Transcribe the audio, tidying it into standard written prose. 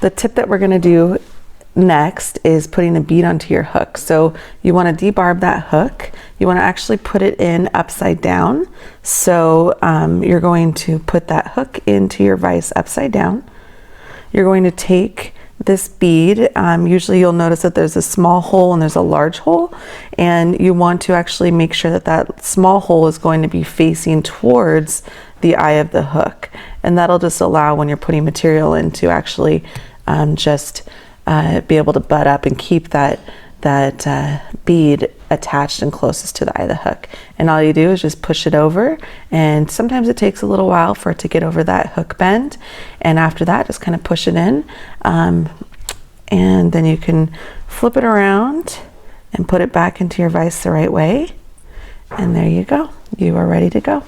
the tip that we're going to do next is putting a bead onto your hook. So you want to debarb that hook. You want to actually put it in upside down. So you're going to put that hook into your vise upside down. You're going to take this bead. Usually you'll notice that there's a small hole and there's a large hole, and you want to actually make sure that that small hole is going to be facing towards the eye of the hook, and that'll just allow, when you're putting material in, to actually be able to butt up and keep that bead attached and closest to the eye of the hook. And all you do is just push it over, and sometimes it takes a little while for it to get over that hook bend, and after that just kind of push it in, and then you can flip it around and put it back into your vise the right way, and there you go. You are ready to go.